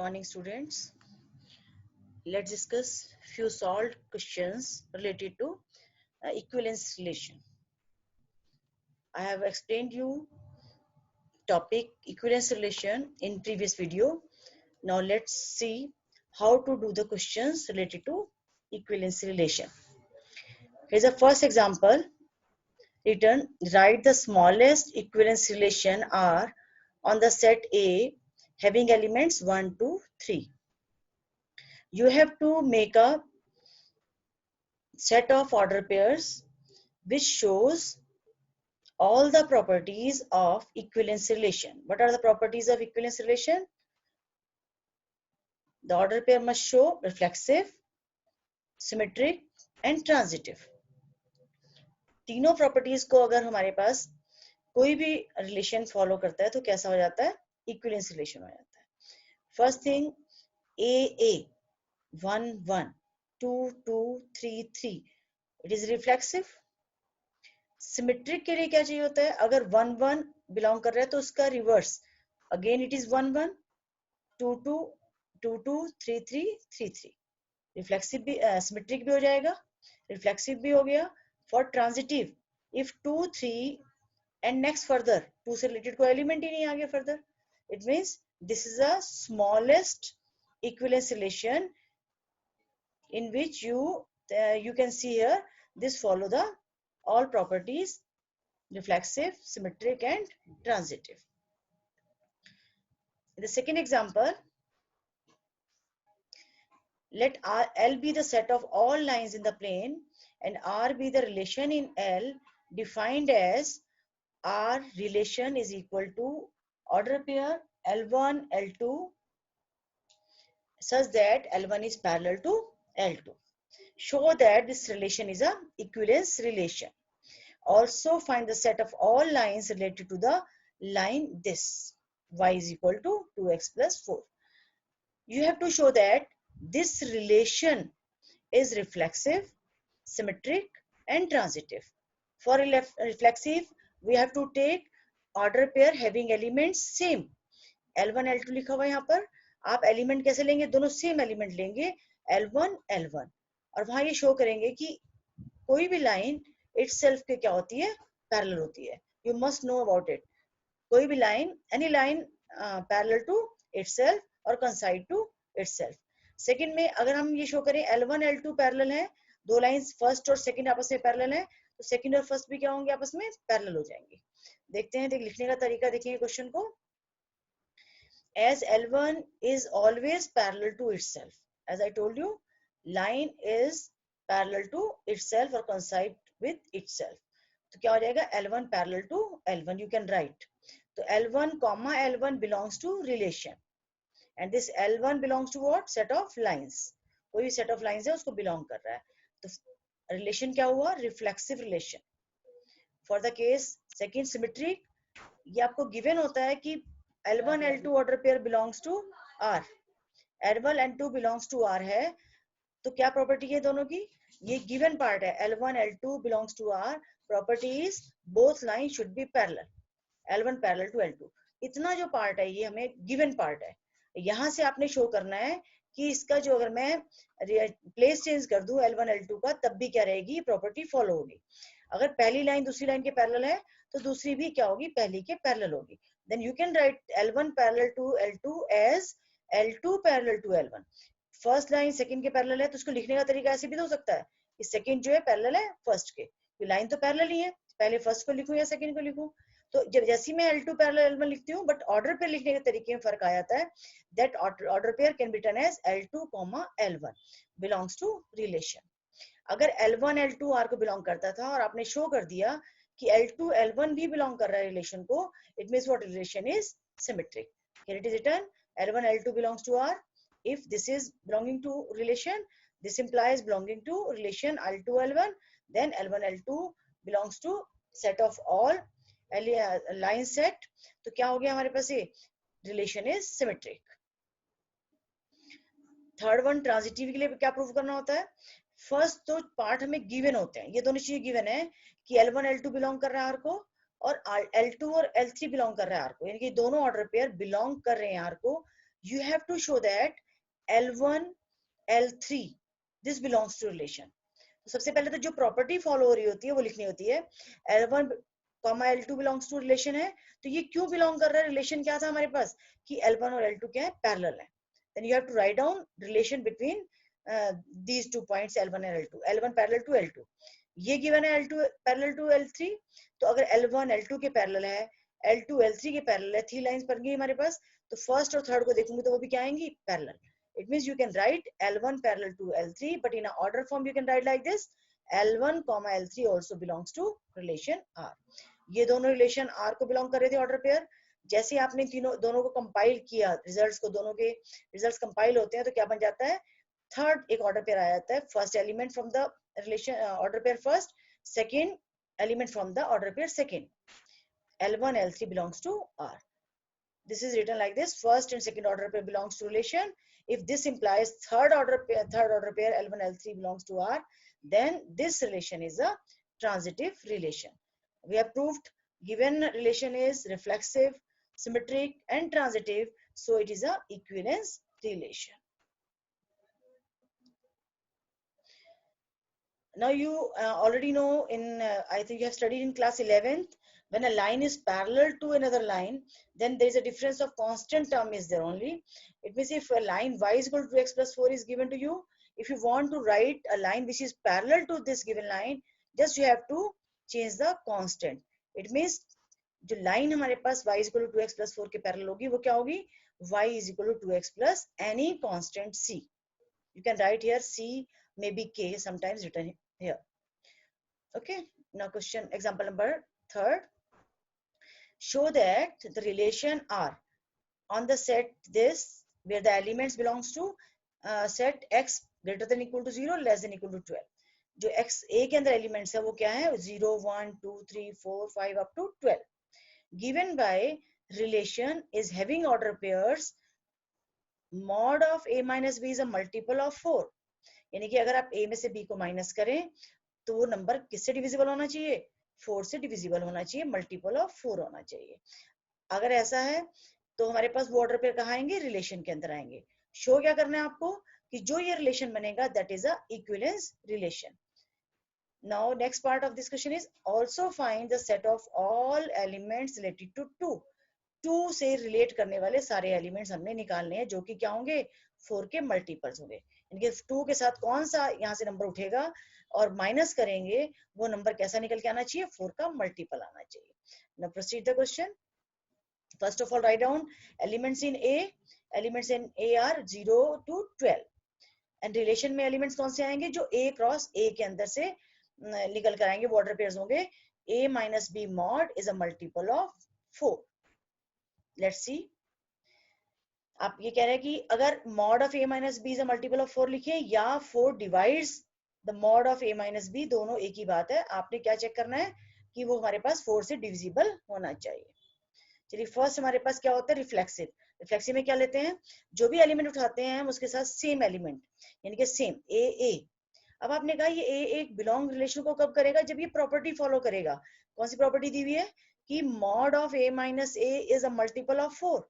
Morning students. Let's discuss few solved questions related to equivalence relation. I have explained you topic equivalence relation in previous video. Now let's see how to do the questions related to equivalence relation. Here's the first example. Written, write the smallest equivalence relation R on the set A having elements 1, 2, 3. You have to make a set of order pairs which shows all the properties of equivalence relation. What are the properties of equivalence relation? The order pair must show reflexive, symmetric and transitive. तीनों properties को अगर हमारे पास कोई भी relation follow करता है तो कैसा हो जाता है? इक्विवेलेंस रिलेशन हो जाता है. First thing, AA 1 1 2 2 3 3, it is reflexive. Symmetric के लिए क्या चाहिए होता है? अगर 1 1 बिलोंग कर रहा है तो उसका reverse, again it is 1 1 2 2 2 2 3 3 3 3. Reflexive भी सिमेट्रिक भी हो जाएगा, रिफ्लेक्सिव भी हो गया. For transitive, if 2 3 and next further 2 से रिलेटेड कोई एलिमेंट ही नहीं आ गया further, it means this is a smallest equivalence relation in which you can see here this follow the all properties reflexive, symmetric and transitive. In the second example, let L be the set of all lines in the plane and R be the relation in L defined as R relation is equal to order pair L1 L2 such that L1 is parallel to L2. Show that this relation is a equivalence relation. Also find the set of all lines related to the line this y is equal to 2x plus 4. You have to show that this relation is reflexive, symmetric and transitive. For reflexive, we have to take order pair having elements same. L1 L2 लिखा हुआ है यहाँ पर. आप element कैसे लेंगे? दोनों same element लेंगे, L1 L1, और वहां ये शो करेंगे कि कोई भी लाइन itself के क्या होती है? पैरेलल होती है. You must know about it. कोई भी line, any line parallel to itself और coincide to itself. सेकंड में अगर हम ये शो करें L1 L2 पैरेलल है, दो लाइंस फर्स्ट और सेकंड आपस में पैरेलल है, तो सेकंड और फर्स्ट भी क्या होंगे? आपस में पैरेलल हो जाएंगे. देखते हैं, लिखने का तरीका देखिए क्वेश्चन को. As L1 is always parallel to itself, as I told you, line is parallel to itself or coincide with itself. तो क्या हो जाएगा? L1 parallel to L1 you can write. तो L1 comma L1 belongs to relation and this L1 belongs to what? Set of lines. कोई भी set of lines है उसको belong कर रहा है. तो relation क्या हुआ? Reflexive relation. For the case second symmetric, ये आपको given होता है कि L1 L2 order pair belongs to R. L1 L2 belongs to R है, तो क्या प्रॉपर्टी है दोनों की? ये गिवन पार्ट है. L1 L2 belongs to R. Property is both lines should be parallel. L1 parallel to L2. इतना जो पार्ट है ये हमें गिवन पार्ट है. यहाँ से आपने शो करना है कि इसका जो अगर मैं प्लेस चेंज कर दूं L1 L2 का, तब भी क्या रहेगी? प्रॉपर्टी फॉलो होगी. अगर पहली लाइन दूसरी लाइन के पैरेलल है तो दूसरी भी क्या होगी? पहली के पैरेलल होगी. Then you can write L1 parallel to L2 as L2 parallel to L1. First line second के पैरेलल है तो उसको लिखने का तरीका ऐसे भी तो हो सकता है कि सेकंड जो है पैरेलल है फर्स्ट के. ये लाइन तो पैरेलल ही है, पहले फर्स्ट को लिखूं या सेकंड को लिखूं. तो जब जैसे मैं L2 पैरेलल L1 लिखती हूँ, बट ऑर्डर पे लिखने के तरीके में फर्क आ जाता है. That order pair can be written as L2, L1 belongs to relation. अगर L1 L2 R को बिलोंग करता था और आपने शो कर दिया कि L2 L1 भी बिलोंग कर रहा है रिलेशन को, it means what? Relation is symmetric. Here it is written L1 L2 belongs to R. If this is belonging to relation, this implies belonging to relation L2 L1, then L1 L2 belongs to set of all line set. तो क्या हो गया हमारे पास? ये relation is symmetric. Third one, transitive के लिए क्या prove करना होता है? फर्स्ट तो पार्ट हमें गिवन होते हैं, ये दोनों चीजें गिवन है कि L1 L2 बिलोंग कर रहा है R को और L2 और L3 बिलोंग कर रहा है R को, यानी कि दोनों ऑर्डर पेयर बिलोंग कर रहे हैं R को. you have to show that L1 L3 this belongs to relation. तो सबसे पहले तो जो प्रॉपर्टी फॉलो हो रही होती है वो लिखनी होती है. L1 L2 belongs to relation है, तो ये क्यों बिलोंग कर रहा है? रिलेशन क्या था हमारे पास कि L1 और L2 क्या है, पैरेलल है. Then you have to write down relation between these 2 points L1 and L2. L1 parallel to L2, ये गिवन है L2 पैरेलल टू L3. तो अगर L1 L2 के पैरेलल है, L2 L3 के पैरेलल है, 3 लाइंस बन गई हमारे पास. तो फर्स्ट और थर्ड को देखूंगी तो वो भी क्या आएंगी, parallel. It means you can write L1 parallel to L3, but in an order form you can write like this: L1 comma L3 also belongs to relation R. ये दोनों रिलेशन R को बिलोंग कर रहे थे order pair. जैसे आपने दोनों को कंपाइल किया, रिजल्ट्स को, दोनों के रिजल्ट्स कंपाइल होते हैं तो क्या बन जाता है, थर्ड एक ऑर्डर पेयर आ जाता है. First element from the relation order pair first, second element from the order pair second. L1 L3 belongs to R. This is written like this: first and second order pair belongs to relation. If this implies third order pair L1 L3 belongs to R, then this relation is a transitive relation. We have proved given relation is reflexive, symmetric and transitive, so it is a equivalence relation. Now you already know in I think you have studied in class 11th, when a line is parallel to another line, then there is a difference of constant term is there only. It means if a line y is equal to 2x plus 4 is given to you, if you want to write a line which is parallel to this given line, just you have to change the constant. It means जो line हमारे पास y is equal to 2x plus 4 के parallel होगी, वो क्या होगी, y is equal to 2x plus any constant c. You can write here c, maybe k, sometimes written here. Okay, now question example number 3rd. Show that the relation R on the set this, where the elements belongs to set x greater than equal to 0 less than equal to 12. जो x a के अंदर elements है वो क्या है, 0 1 2 3 4 5 up to 12. Given by relation is having order pairs, mod of a minus b is a multiple of 4. यानी कि अगर आप a में से b को माइनस करें तो वो नंबर किससे डिविजिबल होना चाहिए, 4 से डिविजिबल होना चाहिए, मल्टीपल ऑफ 4 होना चाहिए. अगर ऐसा है तो हमारे पास वो ऑर्डर पेयर कहाँ आएंगे, रिलेशन के अंदर आएंगे. शो क्या करना है आपको कि जो ये रिलेशन बनेगा that is a equivalence relation. Now next part of this question is also find the set of all elements related to 2. 2 से रिलेट करने वाले सारे एलिमेंट्स हमने निकालने हैं जो कि क्या होंगे, 4 के मल्टीपल्स होंगे. यानी कि 2 के साथ कौन सा यहाँ से नंबर उठेगा और माइनस करेंगे वो नंबर कैसा निकल के आना चाहिए, 4 का मल्टीपल आना चाहिए. Now proceed the question. First of all, write down elements in A. Elements in A are 0 to 12. And relation में elements कौन से आएंगे, जो A cross A के अंदर से निकल कर आएंगे, वो order pairs होंगे. A minus B mod is a multiple of 4. Let's see. आप ये कह रहे हैं कि अगर mod of A minus B is a multiple of 4 लिखें या 4 divides the mod of A minus B, दोनों एक ही बात है. आपने क्या चेक करना है कि वो हमारे पास 4 से डिविजिबल होना चाहिए. चलिए फर्स्ट हमारे पास क्या होता है, रिफ्लेक्सिव. रिफ्लेक्सिव में क्या लेते हैं, जो भी एलिमेंट उठाते हैं हम उसके साथ सेम एलिमेंट, यानी कि सेम ए ए. अब आपने कहा ये ए एक बिलोंग रिलेशन को कब करेगा, जब ये प्रॉपर्टी फॉलो करेगा. कौन सी प्रॉपर्टी दी हुई है कि mod of A minus A is a multiple of 4.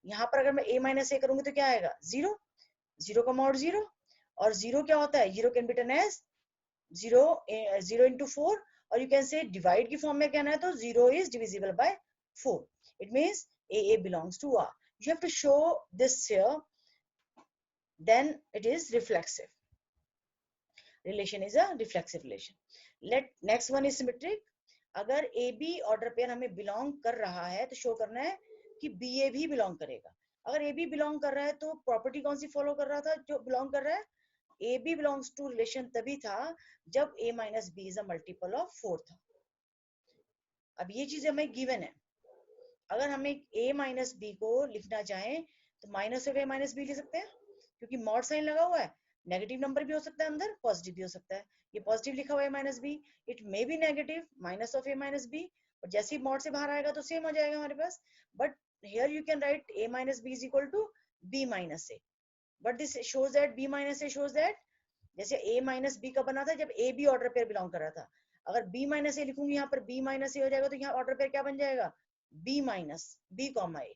यहाँ पर अगर मैं ए माइनस ए करूंगी तो क्या आएगा, 0. 0 का मॉड 0, और 0 क्या होता है, 0 can be written as 0 into 4, और यू कैन से डिवाइड की फॉर्म में कहना है तो 0 is divisible by 4. It means AA belongs to R. You have to show this here, then it is reflexive. Relation is a reflexive relation. Next one is symmetric. अगर AB order pair हमें belong कर रहा है तो show करना है कि BA भी belong करेगा. अगर AB belong कर रहा है तो property कौन सी follow कर रहा था, जो belong कर रहा है, AB belongs to relation तभी था जब A minus B is a multiple of 4 था. अब ये चीज हमें given है. अगर हमें a माइनस बी को लिखना चाहें तो minus of a minus b लिख सकते हैं, क्योंकि मॉड साइन लगा हुआ है. नेगेटिव नंबर भी हो सकता है अंदर, पॉजिटिव भी हो सकता है. ये पॉजिटिव लिखा हुआ है minus b, it may be negative minus of a minus b, और जैसे ही मॉड से बाहर आएगा तो सेम हो जाएगा हमारे पास. But here you can write a minus b is equal to b minus a. But this shows that b minus a shows that जैसे a माइनस बी कब बना था, जब a b order pair belong कर रहा था. अगर b minus a लिखूंगी यहाँ पर b माइनस a हो जाएगा तो यहाँ ऑर्डर पेयर क्या बन जाएगा, b minus b comma a.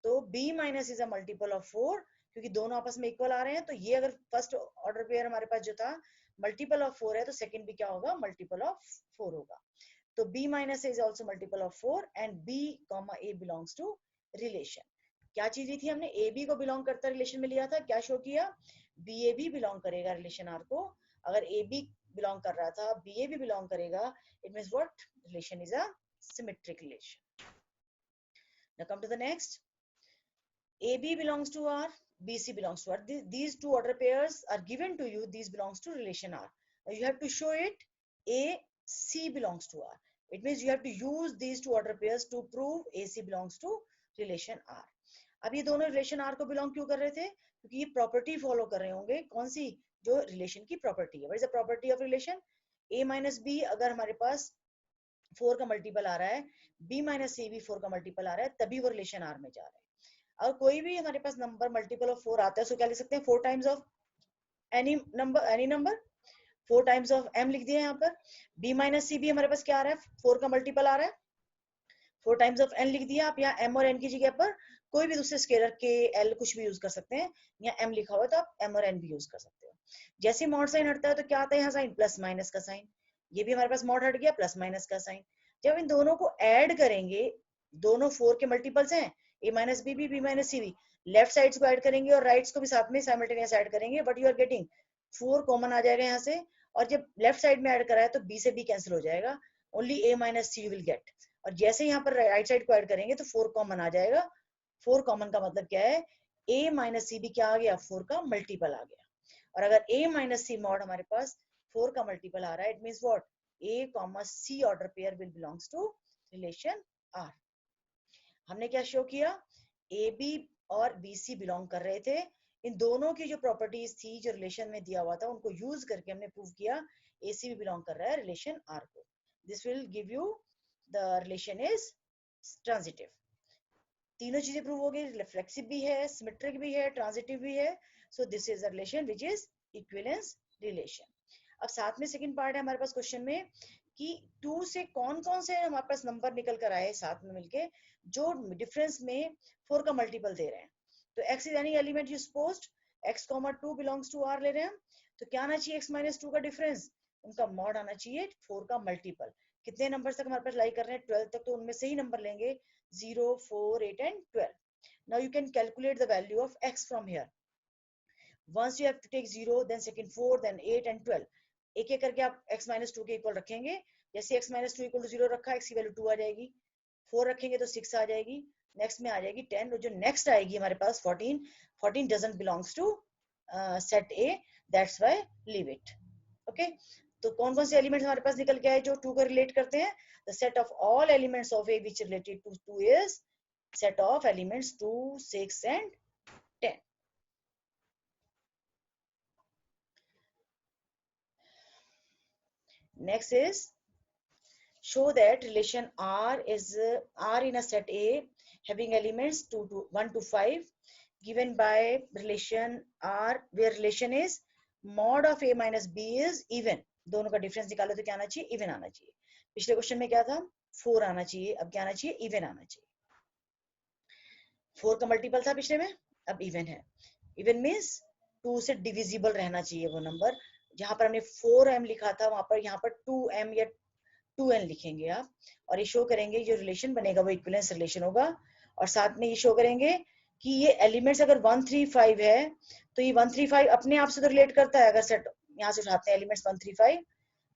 तो b minus is a multiple of 4, क्योंकि दोनों आपस में इक्वल आ रहे हैं। तो ये अगर फर्स्ट ऑर्डर पेयर हमारे पास जो था मल्टीपल ऑफ 4 है, तो सेकंड भी क्या होगा, मल्टीपल ऑफ 4 होगा। तो b minus is also multiple of 4 and b comma a belongs to relation. क्या चीज ली थी हमने, ए बी को बिलोंग करता रिलेशन में लिया था, क्या शो किया, बी ए भी बिलोंग करेगा रिलेशन आर को। अगर ए बी बिलोंग कर रहा था, बी ए भी बिलोंग करेगा, it means what, relation is a symmetric relation. Now come to the next, AB belongs to R, BC belongs to R. These two order pairs are given to you. These belongs to relation R. Now you have to show it AC belongs to R. It means you have to use these two order pairs to prove AC belongs to relation R. अब ये दोनों relation R को belong क्यों कर रहे थे, क्योंकि ये प्रॉपर्टी फॉलो कर रहे होंगे, कौन सी, जो रिलेशन की प्रॉपर्टी है। What is the property of relation, A minus B अगर हमारे पास 4 का मल्टीपल आ रहा है, B माइनस C भी 4 का मल्टीपल आ रहा है, तभी वो रिलेशन R में जा रहा है। और कोई भी हमारे पास नंबर मल्टीपल ऑफ 4 आता है, सो क्या लिख सकते हैं, 4 times of any number 4 times of m लिख दिया यहाँ पर। b माइनस सी भी हमारे पास क्या आ रहा है, 4 का मल्टीपल आ रहा है, 4 टाइम्स ऑफ n लिख दिया। आप यहाँ m और n की जगह पर कोई भी दूसरे स्केलर के l कुछ भी यूज कर सकते हैं, यहाँ m लिखा हुआ है तो आप m और n भी यूज कर सकते हो। जैसे मॉड साइन हटता है तो क्या आता है यहाँ साइन, प्लस माइनस का साइन, ये भी हमारे पास मॉड हट गया, प्लस माइनस का साइन। जब इन दोनों को ऐड करेंगे, दोनों 4 के मल्टीपल्स हैं, a माइनस बी भी, b माइनस सी भी, लेफ्ट साइड्स को ऐड करेंगे और राइट्स को भी साथ में साइमल्टेनियस ऐड करेंगे, but you are getting 4 common आ जाएगा यहाँ से, और जब लेफ्ट साइड में ऐड करा है तो b से b कैंसिल हो जाएगा, only a minus c will get. और जैसे यहाँ पर राइट साइड को ऐड करेंगे तो 4 कॉमन आ जाएगा। 4 कॉमन का मतलब क्या है, a माइनस सी भी क्या आ गया, 4 का मल्टीपल आ गया। और अगर a माइनस सी मॉड हमारे पास 4 का मल्टीपल आ रहा है, it means what, a comma c order pair will belongs to relation R। हमने क्या शो किया, ए बी और बी सी बिलोंग कर रहे थे, इन दोनों की जो प्रॉपर्टीज थी जो रिलेशन में दिया हुआ था उनको यूज करके हमने प्रूव किया ए सी भी बिलोंग कर रहा है रिलेशन आर को। This will give you the relation is transitive. तीनों चीजें प्रूव हो गई, रिफ्लेक्सिव भी है, सिमेट्रिक भी है, ट्रांजिटिव भी है। So this is a relation which is equivalence relation. अब साथ में सेकंड पार्ट है हमारे पास क्वेश्चन में कि 2 से कौन कौन से हमारे पास नंबर निकल कर आए साथ में मिलके जो डिफरेंस में 4 का मल्टीपल दे रहे हैं। तो x is any element you supposed x, 2 belongs to r ले रहे हैं हम, तो क्या आना चाहिए x माइनस 2 का डिफरेंस, उनका मॉड आना चाहिए 4 का मल्टीपल। कितने नंबर तक हमारे पास लाई कर रहे हैं, 12 तक, तो उनमें से ही नंबर लेंगे 0, 4, 8 and 12। Now you can calculate the value of x from here. Once you have to take 0, then second 4, then 8 and 12, एक एक करके आप x माइनस 2 के इक्वल रखेंगे। जैसे x माइनस 2 इक्वल टू 0 रखा, x की वैल्यू 2 आ जाएगी, 4 रखेंगे तो 6 आ जाएगी, नेक्स्ट में आ जाएगी 10, और जो नेक्स्ट आएगी हमारे पास 14, 14 doesn't belongs to set A, that's why leave it। okay, तो कौन कौन से एलिमेंट्स हमारे पास निकल के आए जो 2 को रिलेट करते हैं, the set of all elements of A which related to 2 is set of elements 2, 6 and 10। Next is show that relation R is R in a set A having elements 1 to 5 given by relation R where relation is mod of A minus B is even। दोनों का difference निकालो तो क्या आना चाहिए, even आना चाहिए। पिछले क्वेश्चन में क्या था, 4 आना चाहिए, अब क्या आना चाहिए, इवन आना चाहिए। 4 का मल्टीपल था पिछले में, अब इवन है। इवन मीन्स 2 से डिविजिबल रहना चाहिए वो नंबर। जहां पर हमने 4m लिखा था वहां पर यहाँ पर 2m या 2n लिखेंगे आप, और ये शो करेंगे जो रिलेशन बनेगा वो इक्विवेलेंस रिलेशन होगा। और साथ में ये शो करेंगे कि ये एलिमेंट्स अगर 1, 3, 5 है तो ये 1, 3, 5 अपने आप से तो रिलेट करता है। अगर सेट यहाँ से उठाते हैं एलिमेंट्स 1, 3, 5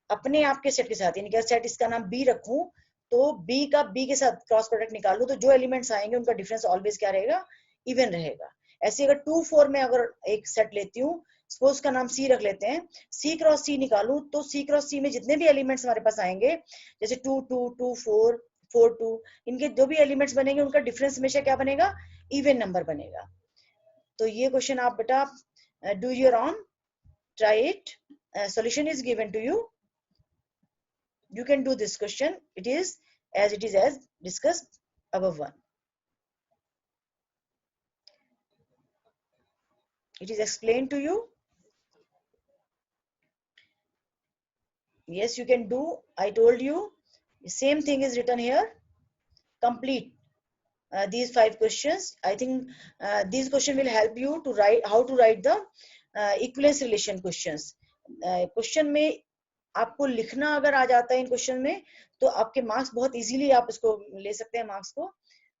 अपने आप के सेट के साथ, यानी कि सेट इसका नाम B रखूं तो B का B के साथ क्रॉस प्रोडक्ट निकालूं तो जो एलिमेंट्स आएंगे उनका डिफरेंस ऑलवेज क्या रहेगा, इवन रहेगा। ऐसे अगर 2, 4 में अगर एक सेट लेती हूँ, सपोज का नाम C रख लेते हैं, C क्रॉस C निकालूं तो C क्रॉस C में जितने भी एलिमेंट्स हमारे पास आएंगे, जैसे 2, 2, 2, 4, 4, 2, इनके जो भी एलिमेंट्स बनेंगे उनका डिफरेंस हमेशा क्या बनेगा, इवन नंबर बनेगा। तो ये क्वेश्चन आप बेटा do your own, try it, solution is given to you. You can do this question, it is as discussed above one। It is explained to you, yes you can do, I told you the same thing is written here, complete these 5 questions. I think these questions will help you to write how to write the equivalence relation questions. Question में आपको लिखना अगर आ जाता है इन question में तो आपके marks बहुत इजीली आप इसको ले सकते हैं मार्क्स को,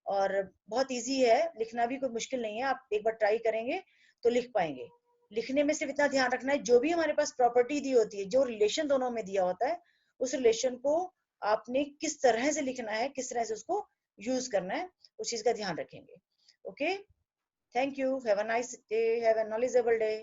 और बहुत इजी है, लिखना भी कोई मुश्किल नहीं है, आप एक बार ट्राई करेंगे तो लिख पाएंगे। लिखने में सिर्फ इतना ध्यान रखना है, जो भी हमारे पास प्रॉपर्टी दी होती है, जो रिलेशन दोनों में दिया होता है, उस रिलेशन को आपने किस तरह से लिखना है, किस तरह से उसको यूज करना है, उस चीज का ध्यान रखेंगे। Okay, thank you, have a nice day, have a knowledgeable day.